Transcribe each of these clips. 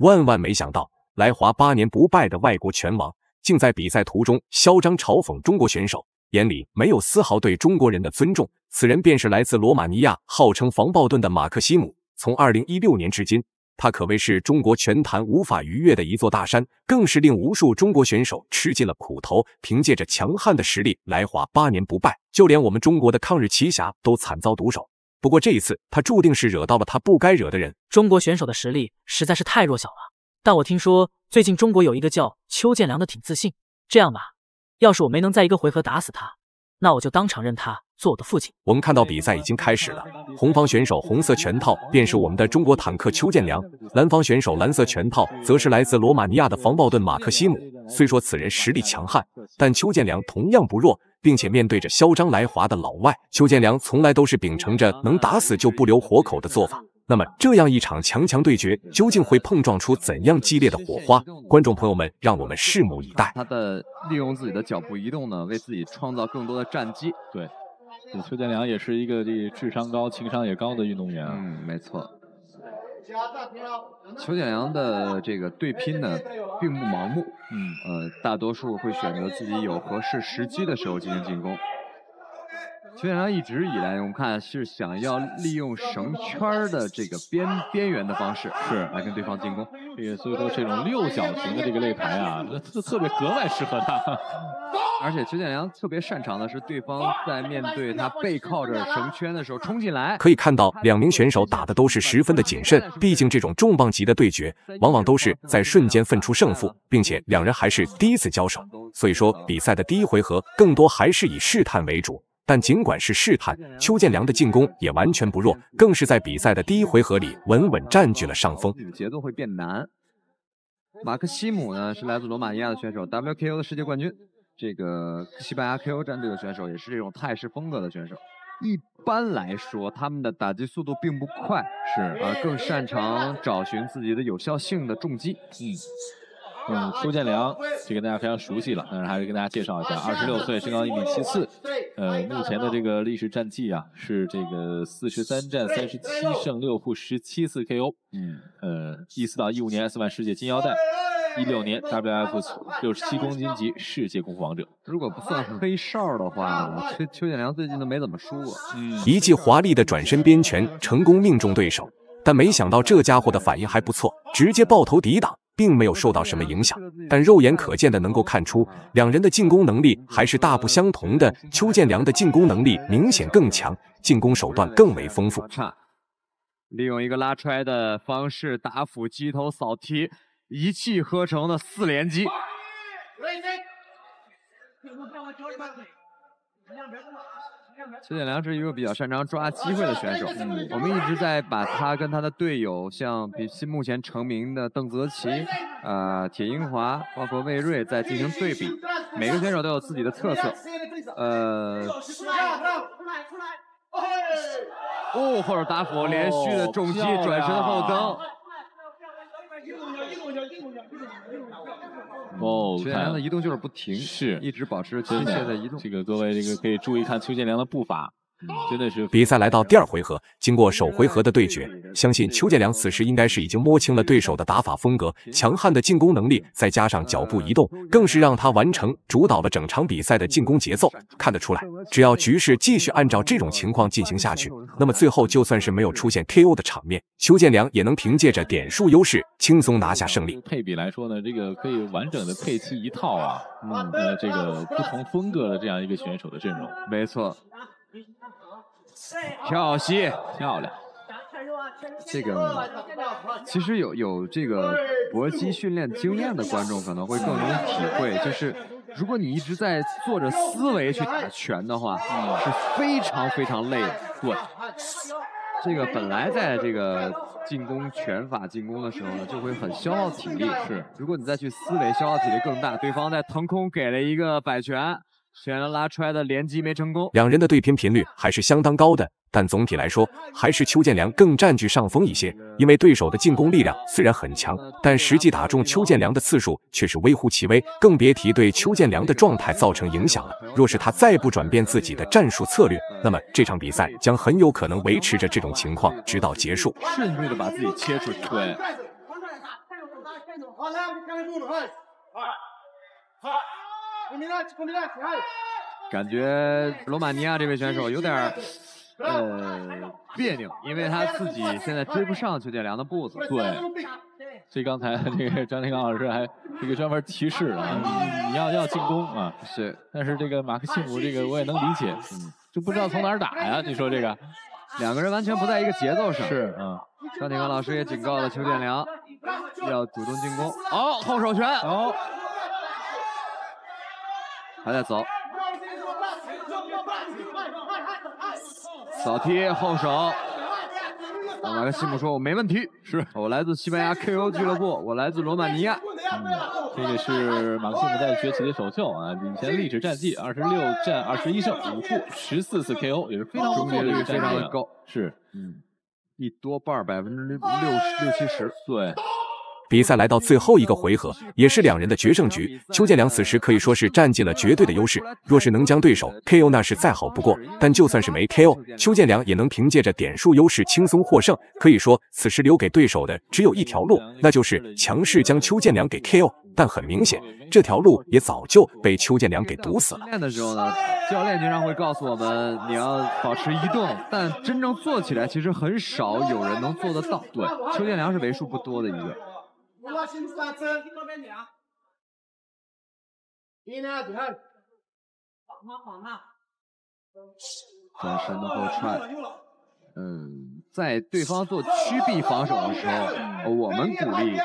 万万没想到，来华8年不败的外国拳王，竟在比赛途中嚣张嘲讽中国选手，眼里没有丝毫对中国人的尊重。此人便是来自罗马尼亚，号称防暴盾的马克西姆。从2016年至今，他可谓是中国拳坛无法逾越的一座大山，更是令无数中国选手吃尽了苦头。凭借着强悍的实力，来华8年不败，就连我们中国的抗日奇侠都惨遭毒手。不过这一次，他注定是惹到了他不该惹的人。中国选手的实力实在是太弱小了，但我听说最近中国有一个叫邱建良的挺自信。这样吧，要是我没能在一个回合打死他，那我就当场认他做我的父亲。我们看到比赛已经开始了，红方选手红色拳套便是我们的中国坦克邱建良，蓝方选手蓝色拳套则是来自罗马尼亚的防暴盾马克西姆。虽说此人实力强悍，但邱建良同样不弱，并且面对着嚣张来华的老外，邱建良从来都是秉承着能打死就不留活口的做法。那么这样一场强强对决究竟会碰撞出怎样激烈的火花？观众朋友们，让我们拭目以待。他的利用自己的脚步移动呢，为自己创造更多的战机。对，邱建良也是一个智商高、情商也高的运动员。没错。邱建良的这个对拼呢，并不盲目。大多数会选择自己有合适时机的时候进行进攻。邱建良一直以来，我们看是想要利用绳圈的这个边缘的方式，来跟对方进攻。所以说这种六角形的这个擂台啊，特别格外适合他。而且邱建良特别擅长的是，对方在面对他背靠着绳圈的时候冲进来。可以看到，两名选手打的都是十分的谨慎，毕竟这种重磅级的对决，往往都是在瞬间分出胜负，并且两人还是第一次交手，所以说比赛的第一回合更多还是以试探为主。但尽管是试探，邱建良的进攻也完全不弱，更是在比赛的第一回合里稳稳占据了上风。节奏会变难。马克西姆呢是来自罗马尼亚的选手 ，WKO 的世界冠军。这个西班牙 KO 战队的选手也是这种泰式风格的选手。一般来说，他们的打击速度并不快，更擅长找寻自己的有效性的重击。邱建良这个大家非常熟悉了，但是还是跟大家介绍一下，26岁，身高1米74，目前的这个历史战绩啊是这个43战37胜6负17次 KO。14到15年 S1 世界金腰带，16年 WF 67公斤级世界功夫王者。如果不算黑哨的话，邱建良最近都没怎么输过。一记华丽的转身边拳成功命中对手，但没想到这家伙的反应还不错，直接抱头抵挡，并没有受到什么影响。但肉眼可见的能够看出，两人的进攻能力还是大不相同的。邱建良的进攻能力明显更强，进攻手段更为丰富。利用一个拉踹的方式打斧击头扫踢，一气呵成的4连击。邱建良是一个比较擅长抓机会的选手，我们一直在把他跟他的队友，像目前成名的邓泽奇、铁英华，包括魏睿在进行对比，每个选手都有自己的特色。后手打斧，连续的重击，转身后蹬。邱建良的移动就是不停，一直保持机械的移动。这个各位可以注意看邱建良的步伐。真的是。比赛来到第二回合，经过首回合的对决，相信邱建良此时应该是已经摸清了对手的打法风格，强悍的进攻能力，再加上脚步移动，更是让他完成主导了整场比赛的进攻节奏。看得出来，只要局势继续按照这种情况进行下去，那么最后就算是没有出现 KO 的场面，邱建良也能凭借着点数优势轻松拿下胜利。配比来说呢，这个可以完整的配齐一套啊，这个不同风格的这样一个选手的阵容。没错。跳膝漂亮，这个其实有这个搏击训练经验的观众可能会更能体会，就是如果你一直在做着思维去打拳的话，是非常非常累的。对，这个本来在这个进攻拳法进攻的时候呢，就会很消耗体力。是，如果你再去思维，消耗体力更大。对方在腾空给了一个摆拳。选了拉出来的连击没成功，两人的对拼频率还是相当高的，但总体来说还是邱建良更占据上风一些。因为对手的进攻力量虽然很强，但实际打中邱建良的次数却是微乎其微，更别提对邱建良的状态造成影响了。若是他再不转变自己的战术策略，那么这场比赛将很有可能维持着这种情况直到结束。顺利的把自己切出去。对。感觉罗马尼亚这位选手有点别扭，因为他自己现在追不上邱建良的步子。对，所以刚才这个张天刚老师还这个专门提示啊，你要进攻啊，是。但是这个马克西姆这个我也能理解，就不知道从哪儿打呀？你说这个，两个人完全不在一个节奏上。是张天刚老师也警告了邱建良，要主动进攻。哦，后手拳。哦，还在走。扫踢后手。马克西姆说：“我没问题，是我来自西班牙 KO 俱乐部，我来自罗马尼亚。”这个是马克西姆在崛起的首秀啊，领先历史战绩26战21胜5负14次 KO， 也是非常不错的一个战绩，非常的高。是，一多半60%-70%。对。比赛来到最后一个回合，也是两人的决胜局。邱建良此时可以说是占尽了绝对的优势，若是能将对手 KO， 那是再好不过。但就算是没 KO， 邱建良也能凭借着点数优势轻松获胜。可以说，此时留给对手的只有一条路，那就是强势将邱建良给 KO。但很明显，这条路也早就被邱建良给堵死了。练的时候呢，教练经常会告诉我们，你要保持移动，但真正做起来其实很少有人能做得到。对，邱建良是为数不多的一个。转身的后踹，在对方做屈臂防守的时候，我们鼓励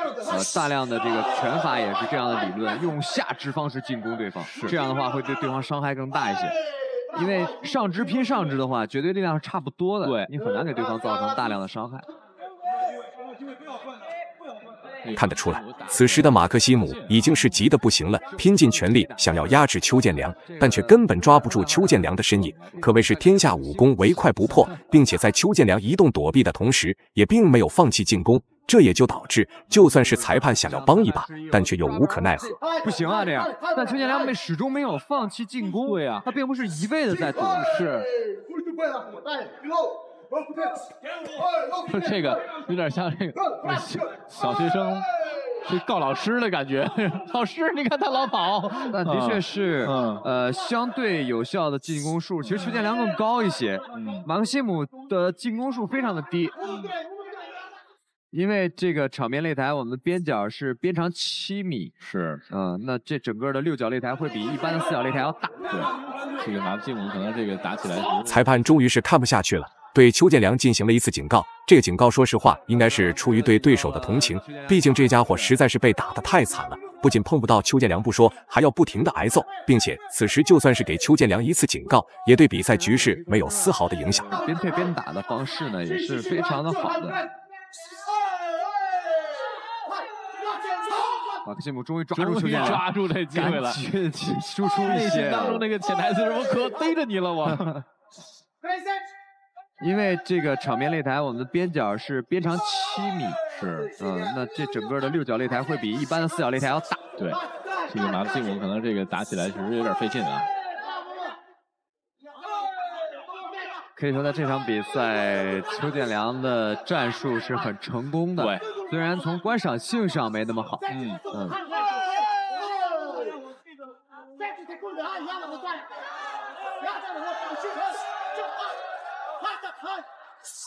大量的这个拳法也是这样的理论，用下肢方式进攻对方，这样的话会对对方伤害更大一些。因为上肢拼上肢的话，绝对力量是差不多的，对你很难给对方造成大量的伤害。看得出来，此时的马克西姆已经是急得不行了，拼尽全力想要压制邱建良，但却根本抓不住邱建良的身影，可谓是天下武功唯快不破，并且在邱建良移动躲避的同时，也并没有放弃进攻，这也就导致就算是裁判想要帮一把，但却又无可奈何。不行啊，这样，但邱建良始终没有放弃进攻。对啊，他并不是一味的在躲，是。这个有点像这个小学生去告老师的感觉。老师，你看他老跑，但的确是相对有效的进攻数，其实邱建良更高一些。马克西姆的进攻数非常的低，因为这个场面擂台，我们的边角是边长7米，是，那这整个的6角擂台会比一般的4角擂台要大。对，这个马克西姆可能这个打起来，裁判终于是看不下去了，对邱建良进行了一次警告。这个警告，说实话，应该是出于对对手的同情，毕竟这家伙实在是被打得太惨了，不仅碰不到邱建良不说，还要不停的挨揍，并且此时就算是给邱建良一次警告，也对比赛局势没有丝毫的影响。边退边打的方式呢，也是非常的好的。马克西姆终于抓住这机会了，输出一些。内心当中那个潜台词是我可逮着你了我。因为这个场面擂台，我们的边角是边长7米，是，那这整个的6角擂台会比一般的4角擂台要大。对，这个马克西姆可能这个打起来确实有点费劲啊。可以说，在这场比赛，邱建良的战术是很成功的。对，虽然从观赏性上没那么好。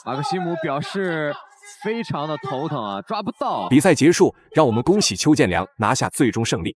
马克西姆表示非常的头疼啊，抓不到。比赛结束，让我们恭喜邱建良拿下最终胜利。